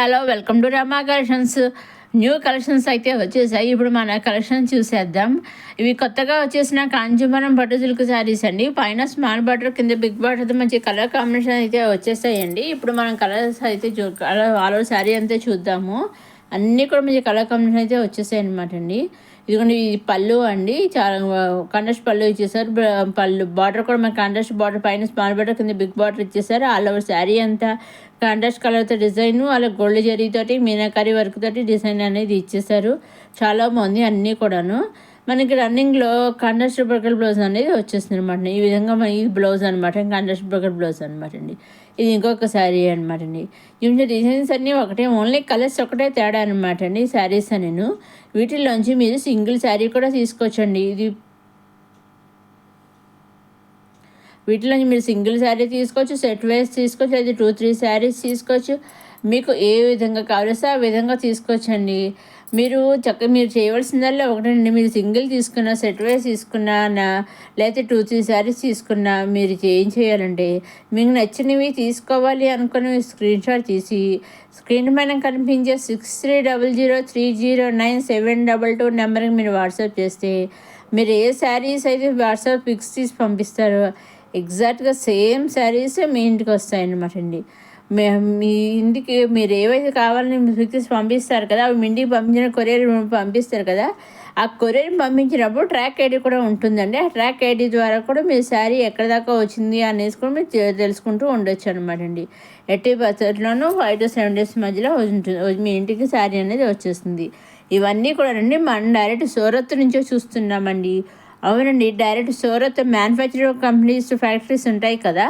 Hello, welcome to Rama collections. New collections అయితే వచ్చేసాయి. ఇప్పుడు మన కలెక్షన్ చూసేద్దాం. ఇవి కొత్తగా వచ్చేసిన కాంచీపురం పట్టు సిల్క్ శారీస్ అండి. పైన స్మాల్ బార్డర్, కింద బిగ్ బార్డర్, మంచి కలర్ కాంబినేషన్ అయితే వచ్చేసాయండి. ఇప్పుడు మనం కలర్స్ అయితే ఆల్ ఓవర్ శారీ అంతే చూద్దాము. అన్నీ కూడా మంచి కలర్ కాంబినేషన్ అయితే వచ్చేసాయి అనమాట అండి. ఇదిగోండి, ఇది పళ్ళు అండి. చాలా కాంట్రాస్ట్ పళ్ళు ఇచ్చేసారు. పళ్ళు బార్డర్ కూడా మనకి కాంట్రాస్ట్ బార్డర్, పైన స్మాల్ బార్డర్, కింద బిగ్ బార్డర్ ఇచ్చేసారు. ఆల్ ఓవర్ శారీ అంతా కాంట్రాస్ట్ కలర్తో డిజైన్, అలా గోల్డ్ జరీతోటి మీనాకారి వర్క్ తోటి డిజైన్ అనేది ఇచ్చేసారు. చాలా బాగుంది. అన్నీ కూడాను మనకి రన్నింగ్లో కాంట్రాస్ట్ బ్రోకెట్ బ్లౌజ్ అనేది వచ్చేస్తుంది అనమాట. ఈ విధంగా మన ఈ బ్లౌజ్ అనమాట, కాంట్రాస్ట్ బ్రోకెట్ బ్లౌజ్ అనమాట అండి. ఇది ఇంకొక శారీ అనమాట అండి. ఇవి డిజైన్స్ అన్నీ ఒకటే, ఓన్లీ కలర్స్ ఒకటే తేడా అనమాట అండి శారీస్ నేను. వీటిల్లోంచి మీరు సింగిల్ శారీ కూడా తీసుకోవచ్చండి. వీటిలో మీరు సింగిల్ శారీ తీసుకోవచ్చు, సెట్ వైజ్ తీసుకోవచ్చు, లేదా 2-3 శారీస్ తీసుకోవచ్చు. మీకు ఏ విధంగా కావాల్సో ఆ విధంగా తీసుకోవచ్చండి. మీరు చేయవలసిందల్లా ఒకటండి, మీరు సింగిల్ తీసుకున్నా, సెట్ వైజ్ తీసుకున్నా, లేకపోతే 2-3 శారీస్ తీసుకున్నా, మీరు ఏం చేయాలంటే మీకు నచ్చినవి తీసుకోవాలి అనుకుని స్క్రీన్ షాట్ తీసి స్క్రీన్ పైన కనిపించే 6300309722 నెంబర్కి మీరు వాట్సాప్ చేస్తే, మీరు ఏ శారీస్ అయితే వాట్సాప్ పిక్స్ తీసి పంపిస్తారో ఎగ్జాక్ట్గా సేమ్ శారీస్ మీ ఇంటికి వస్తాయన్నమాట అండి. మీ ఇంటికి మీరు ఏవైతే కావాలని పిక్స్ పంపిస్తారు కదా, అవి మీ ఇంటికి పంపించిన కొరియర్ పంపిస్తారు కదా, ఆ కొరియర్ పంపించినప్పుడు ట్రాక్ ఐడి కూడా ఉంటుందండి. ఆ ట్రాక్ ఐడి ద్వారా కూడా మీ శారీ ఎక్కడి దాకా వచ్చింది అనేసి కూడా మీరు తెలుసుకుంటూ ఉండొచ్చు అనమాట అండి. ఎట్టి పరిస్థితుల్లోనూ 5 to 7 days మధ్యలో ఉంటుంది మీ ఇంటికి శారీ అనేది వచ్చేస్తుంది. ఇవన్నీ కూడా రండి, మనం డైరెక్ట్ సూరత్ నుంచే చూస్తున్నామండి. అవునండి, direct Surat manufacturing companies, factories ఉంటాయి కదా,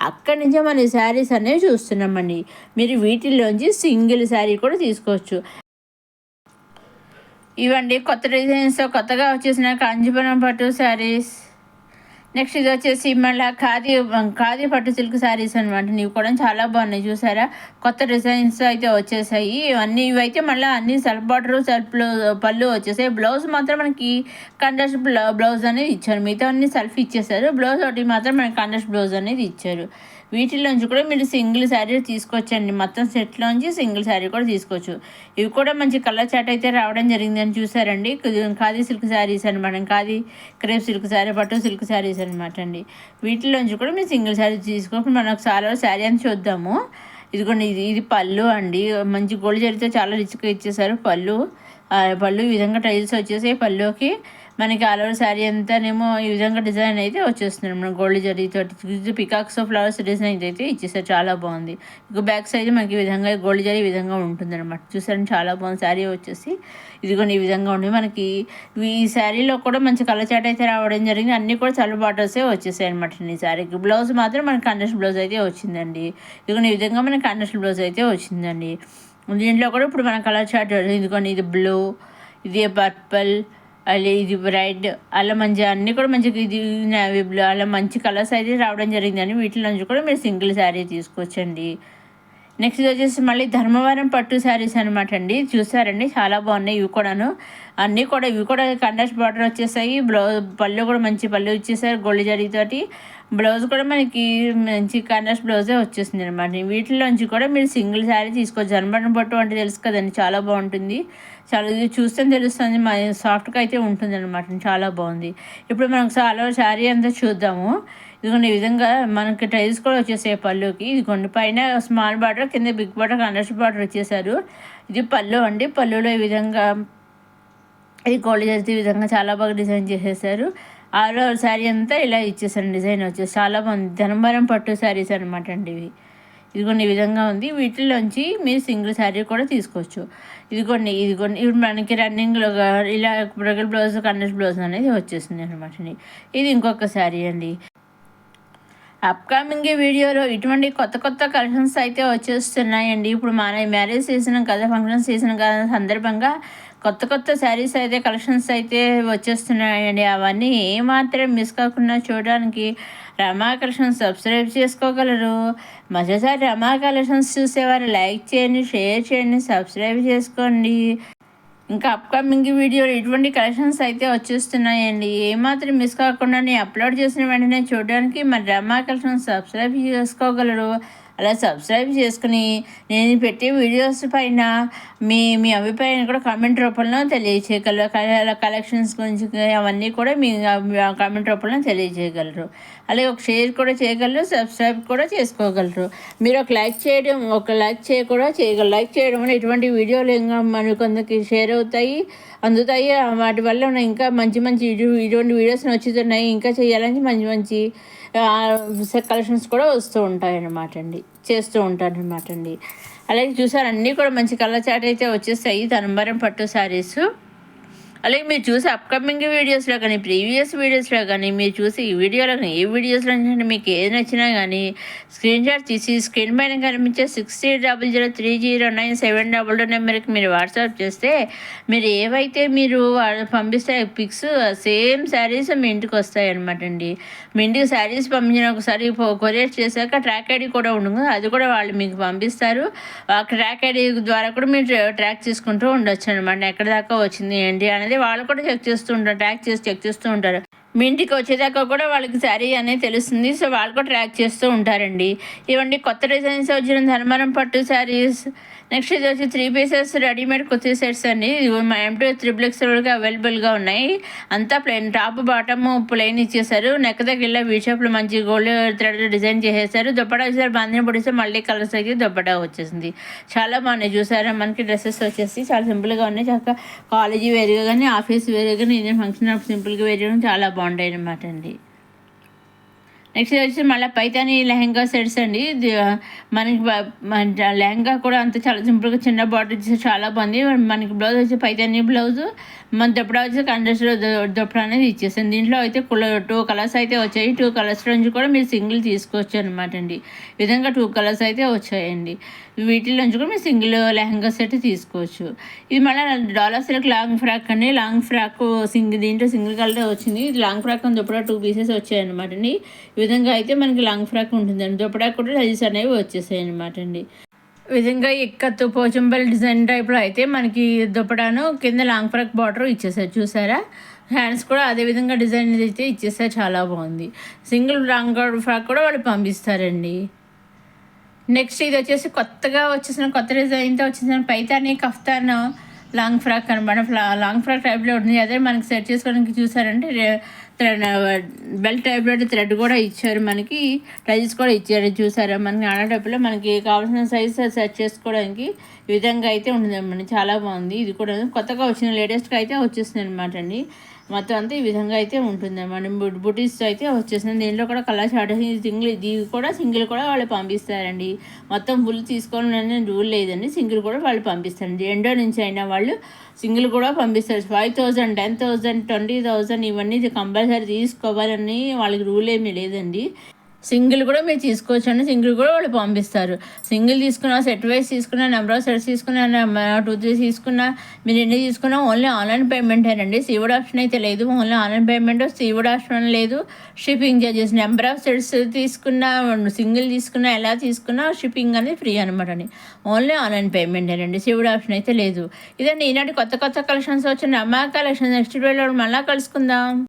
అక్కడి నుంచే మన శారీస్ అనేవి చూస్తున్నామండి. మీరు వీటిల్లోంచి సింగిల్ శారీ కూడా తీసుకోవచ్చు. ఇవండి కొత్త డిజైన్స్, కొత్తగా వచ్చేసిన కాంచీపురం పట్టు శారీస్. నెక్స్ట్ ఇది వచ్చేసి మళ్ళీ ఖాదీ పట్టు సిల్క్ శారీస్ అనమాట. ఇవి కూడా చాలా బాగున్నాయి, చూసారా? కొత్త డిజైన్స్ అయితే వచ్చేసాయి. ఇవైతే మళ్ళీ అన్ని సెల్ఫ్ బార్డర్, సెల్ఫ్ పళ్ళు వచ్చేసాయి. బ్లౌజ్ మాత్రం మనకి కాంట్రాస్ట్ బ్లౌజ్ అనేది ఇచ్చారు. మిగతా అన్ని సెల్ఫ్ ఇచ్చేసారు. బ్లౌజ్ ఒకటి మాత్రం మనకి కాంట్రాస్ట్ బ్లౌజ్ అనేది ఇచ్చారు. వీటిలోంచి కూడా మీరు సింగిల్ శారీ తీసుకోవచ్చండి. మొత్తం సెట్లోంచి సింగిల్ శారీ కూడా తీసుకోవచ్చు. ఇవి కూడా మంచి కలర్ చాట్ అయితే రావడం జరిగిందని చూసారండి. ఖాదీ సిల్క్ శారీస్ అనమాట, ఖాదీ క్రేప్ సిల్క్ శారీ, పట్టు సిల్క్ శారీస్ అనమాట అండి. వీటిలోంచి కూడా మీరు సింగిల్ శారీ తీసుకోవచ్చు. మనం ఒకసారి శారీ అని చూద్దాము. ఇదిగోండి, ఇది పళ్ళు అండి. మంచి గోల్డ్ జరిగితే చాలా రిచ్గా ఇచ్చేసారు. పళ్ళు ఈ విధంగా టైల్స్ వచ్చేసి పళ్ళుకి మనకి ఆల్ ఓవర్ శారీ అంతానేమో ఈ విధంగా డిజైన్ అయితే వచ్చేస్తుంది. మన గోల్డ్ జరీతో పికాక్స్ ఫ్లవర్స్ డిజైన్ అయితే ఇచ్చేసారు. చాలా బాగుంది. ఇక బ్యాక్ సైడ్ మనకి ఈ విధంగా గోల్డ్ జరీ ఈ విధంగా ఉంటుంది అనమాట. చూసారని చాలా బాగుంది. శారీ వచ్చేసి ఇదిగోండి ఈ విధంగా ఉంది. మనకి ఈ శారీలో కూడా మంచి కలర్ చాట్ అయితే రావడం జరిగింది. అన్నీ కూడా చల్ల బాటర్సే వచ్చేసాయి అనమాట. ఈ శారీకి బ్లౌజ్ మాత్రం మనకి కాంట్రాస్ట్ బ్లౌజ్ అయితే వచ్చిందండి. ఇదిగోండి ఈ విధంగా మనకి కాంట్రాస్ట్ బ్లౌజ్ అయితే వచ్చిందండి. దీంట్లో కూడా ఇప్పుడు మన కలర్ చాట్ ఇదిగోండి, ఇది బ్లూ, ఇది పర్పుల్, అలా ఇది రెడ్, అలా మంచి అన్నీ కూడా మంచిగా, ఇది నేవీ బ్లూ, అలా మంచి కలర్స్ అయితే రావడం జరిగిందని వీటి నుంచి కూడా మీరు సింగిల్ శారీ తీసుకోవచ్చండి. నెక్స్ట్ వచ్చేసి మళ్ళీ ధర్మవరం పట్టు శారీస్ అనమాట అండి. చూసారండి, చాలా బాగున్నాయి. ఇవి కూడా కాంట్రాస్ట్ బార్డర్ వచ్చేసాయి. పళ్ళు కూడా మంచి పళ్ళు ఇచ్చేసారు గోల్డ్ జరీతోటి. బ్లౌజ్ కూడా మనకి మంచి కాంట్రాస్ట్ బ్లౌజే వచ్చేసింది అనమాట. వీటిలోంచి కూడా మీరు సింగిల్ శారీ తీసుకోవచ్చు. ధర్మవరం పట్టు అంటే తెలుసు కదండి, చాలా బాగుంటుంది. చాలా ఇది చూస్తే తెలుస్తుంది, సాఫ్ట్గా అయితే ఉంటుంది అనమాట. చాలా బాగుంది. ఇప్పుడు మనం చాలా శారీ అంతా చూద్దాము. ఇదిగోండి ఈ విధంగా మనకి టైల్స్ కూడా వచ్చేసాయి పళ్ళుకి. ఇదిగోండి పైన స్మాల్ బార్డర్, కింద బిగ్ బార్డర్, కాంట్రాస్ట్ బార్డర్ వచ్చేసారు. ఇది పళ్ళు అండి. పళ్ళులో ఈ విధంగా ఇది గోల్డ్ చేస్తే ఈ విధంగా చాలా బాగా డిజైన్ చేసేసారు. ఆల్ ఓవర్ శారీ అంతా ఇలా ఇచ్చేసారు. డిజైన్ వచ్చేసి చాలా బాగుంది. ధర్మవరం పట్టు శారీస్ అనమాట అండి ఇవి. ఇదిగోండి ఈ విధంగా ఉంది. వీటిలోంచి మీరు సింగిల్ శారీ కూడా తీసుకోవచ్చు. ఇదిగోండి ఇప్పుడు మనకి రన్నింగ్లో ఇలా బ్రగల్ బ్లౌజ్, కాంట్రాస్ట్ బ్లౌజ్ అనేది వచ్చేసింది అనమాట అండి. ఇది ఇంకొక శారీ అండి. అప్కమింగ్ వీడియోలో ఇటువంటి కొత్త కొత్త కలెక్షన్స్ అయితే వచ్చేస్తున్నాయండి. ఇప్పుడు మన మ్యారేజ్ సీజన్ కదా, ఫంక్షన్ సీజన్ కదా సందర్భంగా కొత్త కొత్త శారీస్ అయితే కలెక్షన్స్ అయితే వచ్చేస్తున్నాయండి. అవన్నీ ఏమాత్రం మిస్ కాకుండా చూడడానికి రమా కలెక్షన్స్ సబ్స్క్రైబ్ చేసుకోగలరు. మరోసారి రమా కలెక్షన్స్ చూసేవారు లైక్ చేయండి, షేర్ చేయండి, సబ్స్క్రైబ్ చేసుకోండి. ఇంకా అప్కమింగ్ వీడియోలో ఇటువంటి కలెక్షన్స్ అయితే వచ్చేస్తున్నాయండి. ఏమాత్రం మిస్ కాకుండా నేను అప్లోడ్ చేసిన వెంటనే చూడడానికి మన రమా కలెక్షన్స్ సబ్స్క్రైబ్ చేసుకోగలరు. అలా సబ్స్క్రైబ్ చేసుకుని నేను పెట్టే వీడియోస్ పైన మీ మీ అభిప్రాయాన్ని కూడా కామెంట్ రూపంలో తెలియచేయగలరు. కలెక్షన్స్ గురించి అవన్నీ కూడా మీ కామెంట్ రూపంలో తెలియజేయగలరు. అలాగే ఒక షేర్ కూడా చేయగలరు, సబ్స్క్రైబ్ కూడా చేసుకోగలరు. మీరు ఒక లైక్ చేయగలరు. లైక్ చేయడం వల్ల ఎటువంటి వీడియోలు ఇంకా మన కొందరికి షేర్ అవుతాయి, అందుతాయి. వాటి వల్ల ఇంకా మంచి మంచి ఇటువంటి వీడియోస్ వచ్చుతున్నాయి. ఇంకా చేయాలని మంచి మంచి కలెక్షన్స్ కూడా వస్తూ ఉంటాయన్నమాట అండి, చేస్తూ ఉంటారనమాట అండి. అలాగే చూసారు అన్నీ కూడా మంచి కలర్ చాట్ అయితే వచ్చేస్తాయి తనంబరం పట్టు శారీస్. అలాగే మీరు చూసే అప్కమింగ్ వీడియోస్లో కానీ, ప్రీవియస్ వీడియోస్లో కానీ, మీరు చూసి ఈ వీడియోలో కానీ, ఏ వీడియోస్లో మీకు ఏది నచ్చినా కానీ స్క్రీన్ షాట్ తీసి స్క్రీన్ పైన కనిపించే 6300309722 నెంబర్కి మీరు వాట్సాప్ చేస్తే మీరు ఏవైతే మీరు పంపిస్తే పిక్స్ సేమ్ శారీస్ మీ ఇంటికి వస్తాయి అనమాట అండి. మీ ఇంటికి శారీస్ పంపించిన ఒకసారి కొరియర్ చేశాక ట్రాక్ ఐడి కూడా ఉండదు, అది కూడా వాళ్ళు మీకు పంపిస్తారు. ఆ ట్రాక్ ఐడి ద్వారా కూడా మీరు ట్రాక్ చేసుకుంటూ ఉండొచ్చు అనమాట, ఎక్కడ దాకా వచ్చింది ఏంటి అనేది వాళ్ళు కూడా చెక్ చేస్తూ ఉంటారు, చెక్ చేస్తూ ఉంటారు. మీ ఇంటికి వచ్చేదాకా కూడా వాళ్ళకి శారీ అనేది తెలుస్తుంది. సో వాళ్ళు కూడా ట్రాక్ చేస్తూ ఉంటారండి. ఇవన్నీ కొత్త డిజైన్స్ వచ్చిన ధర్మవరం పట్టు శారీస్. నెక్స్ట్ ఇది వచ్చి 3 పీసెస్ రెడీమేడ్ కుర్తీ సెట్స్ అండి. M2 3XL వరకు అవైలబుల్గా ఉన్నాయి. అంతా ప్లెయిన్, టాప్ బాటమ్ ప్లెయిన్ ఇచ్చేసారు. నెక్ దగ్గర ఇలా వీషాప్లో మంచి గోల్డ్ థ్రెడ్ డిజైన్ చేసేసారు. దుప్పటా వచ్చేసరి బంధన పొడిస్తే మళ్ళీ కలర్స్ అయితే దుప్పటా వచ్చేసింది. చాలా బాగున్నాయి చూసారా. మనకి డ్రెస్సెస్ వచ్చేసి చాలా సింపుల్గా ఉన్నాయి. చక్కగా కాలేజీ వేరుగా కానీ, ఆఫీస్ వేరుగా కానీ, ఇండియన్ ఫంక్షన్ సింపుల్గా వేరుగా చాలా బాగుంటాయి అన్నమాట అండి. నెక్స్ట్ వచ్చి మళ్ళీ పైతాని లెహంగా సెట్స్ అండి. మనకి లెహంగా కూడా అంత చాలా సింపుల్గా చిన్న బార్డర్ వచ్చి చాలా బాగుంది. మనకి బ్లౌజ్ వచ్చి పైతాని బ్లౌజు, మన దుప్పడా వచ్చి కండెస్టర్ దుప్పడా అనేది ఇచ్చేసాను. దీంట్లో అయితే 2 కలర్స్ అయితే వచ్చాయి. 2 కలర్స్ నుంచి కూడా మీరు సింగిల్ తీసుకోవచ్చు అనమాట అండి. ఈ విధంగా 2 కలర్స్ అయితే వచ్చాయండి. వీటిలో నుంచి కూడా మీరు సింగిల్ లెహంగా సెట్ తీసుకోవచ్చు. ఇది మళ్ళీ డాలర్ సిల్క్ లాంగ్ ఫ్రాక్ అండి. లాంగ్ ఫ్రాక్ దీంట్లో సింగిల్ కలర్ వచ్చింది. ఇది లాంగ్ ఫ్రాక్ అని దుప్పడా 2 పీసెస్ వచ్చాయన్నమాట అండి. ఈ విధంగా అయితే మనకి లాంగ్ ఫ్రాక్ ఉంటుందండి. దుప్పడా కూడా సైజెస్ అనేవి వచ్చేసాయి అనమాట అండి. ఈ విధంగా ఇక్కత్తు పోచంపల్లి డిజైన్ టైప్లో అయితే మనకి దుప్పడాను కింద లాంగ్ ఫ్రాక్ బార్డర్ ఇచ్చేసారు చూసారా. హ్యాండ్స్ కూడా అదే విధంగా డిజైన్ అయితే ఇచ్చేసారు, చాలా బాగుంది. సింగిల్ లాంగ్ ఫ్రాక్ కూడా వాళ్ళు పంపిస్తారండి. నెక్స్ట్ ఇది వచ్చేసి కొత్తగా వచ్చేసిన కొత్త డిజైన్తో వచ్చేసిన పైతాని కఫ్తాన్ లాంగ్ ఫ్రాక్ అనమాట. లాంగ్ ఫ్రాక్ టైప్లో ఉంటుంది. అదే మనకి సెట్ చేసుకోవడానికి చూసారంటే బెల్ట్ టైప్లో థ్రెడ్ కూడా ఇచ్చారు, మనకి టైల్స్ కూడా ఇచ్చారు చూసారా. మనకి ఆడేటప్పుడు మనకి కావాల్సిన సైజ్ సెట్ చేసుకోవడానికి ఈ విధంగా అయితే ఉంటుంది. చాలా బాగుంది. ఇది కూడా కొత్తగా వచ్చిన లేటెస్ట్గా అయితే వచ్చేసింది అనమాట అండి. మొత్తం అంతా ఈ విధంగా అయితే ఉంటుంది మనం బుటీస్ అయితే వచ్చేసింది. దీంట్లో కూడా కలర్ షార్ట్ ఇది కూడా సింగిల్ కూడా వాళ్ళు పంపిస్తారండి. మొత్తం ఫుల్ తీసుకోవాలని రూల్ లేదండి, సింగిల్ కూడా వాళ్ళు పంపిస్తారండి. ఎండో నుంచి అయినా వాళ్ళు సింగిల్ కూడా పంపిస్తారు. 5,000 10,000 20,000 ఇవన్నీ కంపల్సరీ తీసుకోవాలని వాళ్ళకి రూల్ ఏమీ లేదండి. సింగిల్ కూడా మీరు తీసుకోవచ్చండి, సింగిల్ కూడా వాళ్ళు పంపిస్తారు. సింగిల్ తీసుకున్నా, సెట్ వైజ్ తీసుకున్నా, నెంబర్ ఆఫ్ సెట్స్ తీసుకున్నా, 2 3 తీసుకున్నా, మీరు ఎన్ని తీసుకున్నా ఓన్లీ ఆన్లైన్ పేమెంటేనండి. సీవుడ్ ఆప్షన్ అయితే లేదు. Only online payment, COD option లేదు. Shipping charges number of sets తీసుకున్నా, సింగిల్ తీసుకున్నా, ఎలా తీసుకున్నా షిప్పింగ్ అనేది ఫ్రీ అనమాట అండి. ఓన్లీ ఆన్లైన్ పేమెంటేనండి, సీవుడ్ ఆప్షన్ అయితే లేదు. ఇదండి ఈనాటి కొత్త కలెక్షన్స్ వచ్చిన అమ్మా కలెక్షన్. నెక్స్ట్ వీడియోలో మళ్ళీ కలుసుకుందాం.